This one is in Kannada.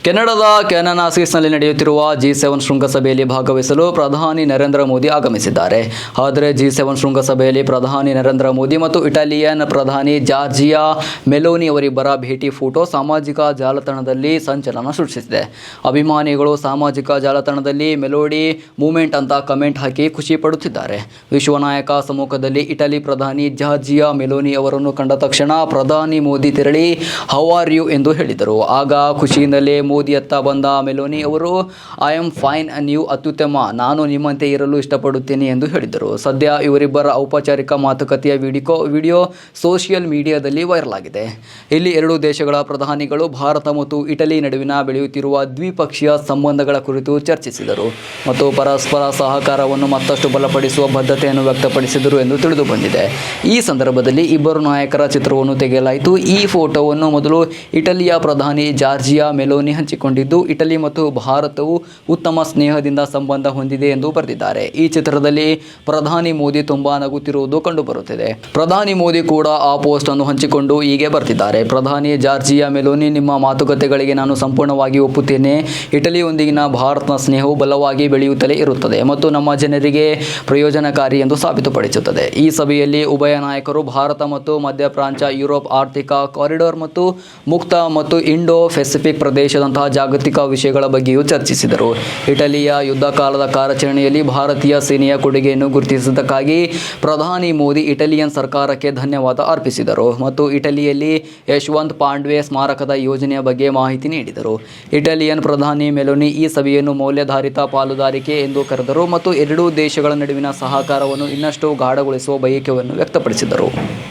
ಕೆನಡಾದ ಕ್ಯಾನನಾಸಿಸ್ನಲ್ಲಿ ನಡೆಯುತ್ತಿರುವ G7 ಶೃಂಗಸಭೆಯಲ್ಲಿ ಭಾಗವಹಿಸಲು ಪ್ರಧಾನಿ ನರೇಂದ್ರ ಮೋದಿ ಆಗಮಿಸಿದ್ದಾರೆ. ಆದರೆ G7 ಶೃಂಗಸಭೆಯಲ್ಲಿ ಪ್ರಧಾನಿ ನರೇಂದ್ರ ಮೋದಿ ಮತ್ತು ಇಟಾಲಿಯನ್ ಪ್ರಧಾನಿ ಜಾರ್ಜಿಯಾ ಮೆಲೋನಿ ಅವರಿಬ್ಬರ ಭೇಟಿ ಫೋಟೋ ಸಾಮಾಜಿಕ ಜಾಲತಾಣದಲ್ಲಿ ಸಂಚಲನ ಸೃಷ್ಟಿಸಿದೆ. ಅಭಿಮಾನಿಗಳು ಸಾಮಾಜಿಕ ಜಾಲತಾಣದಲ್ಲಿ ಮೆಲೋಡಿ ಮೂಮೆಂಟ್ ಅಂತ ಕಮೆಂಟ್ ಹಾಕಿ ಖುಷಿ ಪಡುತ್ತಿದ್ದಾರೆ. ವಿಶ್ವ ನಾಯಕ ಸಮ್ಮುಖದಲ್ಲಿ ಇಟಲಿ ಪ್ರಧಾನಿ ಜಾರ್ಜಿಯಾ ಮೆಲೋನಿ ಅವರನ್ನು ಕಂಡ ತಕ್ಷಣ ಪ್ರಧಾನಿ ಮೋದಿ ತೆರಳಿ ಹೌ ಆರ್ ಯು ಎಂದು ಹೇಳಿದರು. ಆಗ ಖುಷಿಯಿಂದಲೇ ಮೋದಿಯತ್ತ ಬಂದ ಮೆಲೋನಿ ಅವರು ಐ ಆಮ್ ಫೈನ್, ನೀವು ಅತ್ಯುತ್ತಮ, ನಾನು ನಿಮ್ಮಂತೆ ಇರಲು ಇಷ್ಟಪಡುತ್ತೇನೆ ಎಂದು ಹೇಳಿದರು. ಸದ್ಯ ಇವರಿಬ್ಬರ ಔಪಚಾರಿಕ ಮಾತುಕತೆಯ ವಿಡಿಯೋ ಸೋಷಿಯಲ್ ಮೀಡಿಯಾದಲ್ಲಿ ವೈರಲ್ ಆಗಿದೆ. ಇಲ್ಲಿ ಎರಡೂ ದೇಶಗಳ ಪ್ರಧಾನಿಗಳು ಭಾರತ ಮತ್ತು ಇಟಲಿ ನಡುವಿನ ಬೆಳೆಯುತ್ತಿರುವ ದ್ವಿಪಕ್ಷೀಯ ಸಂಬಂಧಗಳ ಕುರಿತು ಚರ್ಚಿಸಿದರು ಮತ್ತು ಪರಸ್ಪರ ಸಹಕಾರವನ್ನು ಮತ್ತಷ್ಟು ಬಲಪಡಿಸುವ ಬದ್ಧತೆಯನ್ನು ವ್ಯಕ್ತಪಡಿಸಿದರು ಎಂದು ತಿಳಿದು ಬಂದಿದೆ. ಈ ಸಂದರ್ಭದಲ್ಲಿ ಇಬ್ಬರು ನಾಯಕರ ಚಿತ್ರವನ್ನು ತೆಗೆಯಲಾಯಿತು. ಈ ಫೋಟೋವನ್ನು ಮೊದಲು ಇಟಲಿಯ ಪ್ರಧಾನಿ ಜಾರ್ಜಿಯಾ ಮೆಲೋನಿ ಹಂಚಿಕೊಂಡಿದ್ದು, ಇಟಲಿ ಮತ್ತು ಭಾರತವು ಉತ್ತಮ ಸ್ನೇಹದಿಂದ ಸಂಬಂಧ ಹೊಂದಿದೆ ಎಂದು ಬರೆದಿದ್ದಾರೆ. ಈ ಚಿತ್ರದಲ್ಲಿ ಪ್ರಧಾನಿ ಮೋದಿ ತುಂಬಾ ನಗುತ್ತಿರುವುದು ಕಂಡುಬರುತ್ತಿದೆ. ಪ್ರಧಾನಿ ಮೋದಿ ಕೂಡ ಆ ಪೋಸ್ಟ್ ಅನ್ನು ಹಂಚಿಕೊಂಡು ಹೀಗೆ ಬರೆದಿದ್ದಾರೆ. ಪ್ರಧಾನಿ ಜಾರ್ಜಿಯಾ ಮೆಲೋನಿ, ನಿಮ್ಮ ಮಾತುಕತೆಗಳಿಗೆ ನಾನು ಸಂಪೂರ್ಣವಾಗಿ ಒಪ್ಪುತ್ತೇನೆ. ಇಟಲಿಯೊಂದಿಗಿನ ಭಾರತದ ಸ್ನೇಹವು ಬಲವಾಗಿ ಬೆಳೆಯುತ್ತಲೇ ಇರುತ್ತದೆ ಮತ್ತು ನಮ್ಮ ಜನರಿಗೆ ಪ್ರಯೋಜನಕಾರಿ ಎಂದು ಸಾಬೀತುಪಡಿಸುತ್ತದೆ. ಈ ಸಭೆಯಲ್ಲಿ ಉಭಯ ನಾಯಕರು ಭಾರತ ಮತ್ತು ಮಧ್ಯಪ್ರಾಚ್ಯ, ಯುರೋಪ್ ಆರ್ಥಿಕ ಕಾರಿಡಾರ್ ಮತ್ತು ಮುಕ್ತ ಮತ್ತು ಇಂಡೋ ಪೆಸಿಫಿಕ್ ಪ್ರದೇಶದಂತಹ ಜಾಗತಿಕ ವಿಷಯಗಳ ಬಗ್ಗೆಯೂ ಚರ್ಚಿಸಿದರು. ಇಟಲಿಯ ಯುದ್ಧ ಕಾಲದ ಕಾರ್ಯಾಚರಣೆಯಲ್ಲಿ ಭಾರತೀಯ ಸೇನೆಯ ಕೊಡುಗೆಯನ್ನು ಗುರುತಿಸಿದ್ದಕ್ಕಾಗಿ ಪ್ರಧಾನಿ ಮೋದಿ ಇಟಾಲಿಯನ್ ಸರ್ಕಾರಕ್ಕೆ ಧನ್ಯವಾದ ಅರ್ಪಿಸಿದರು ಮತ್ತು ಇಟಲಿಯಲ್ಲಿ ಯಶವಂತ್ ಪಾಂಡ್ವೆ ಸ್ಮಾರಕದ ಯೋಜನೆಯ ಬಗ್ಗೆ ಮಾಹಿತಿ ನೀಡಿದರು. ಇಟಾಲಿಯನ್ ಪ್ರಧಾನಿ ಮೆಲೋನಿ ಈ ಸಭೆಯನ್ನು ಮೌಲ್ಯಾಧಾರಿತ ಪಾಲುದಾರಿಕೆ ಎಂದು ಕರೆದರು ಮತ್ತು ಎರಡೂ ದೇಶಗಳ ನಡುವಿನ ಸಹಕಾರವನ್ನು ಇನ್ನಷ್ಟು ಗಾಢಗೊಳಿಸುವ ಬಯಕೆಯನ್ನು ವ್ಯಕ್ತಪಡಿಸಿದರು.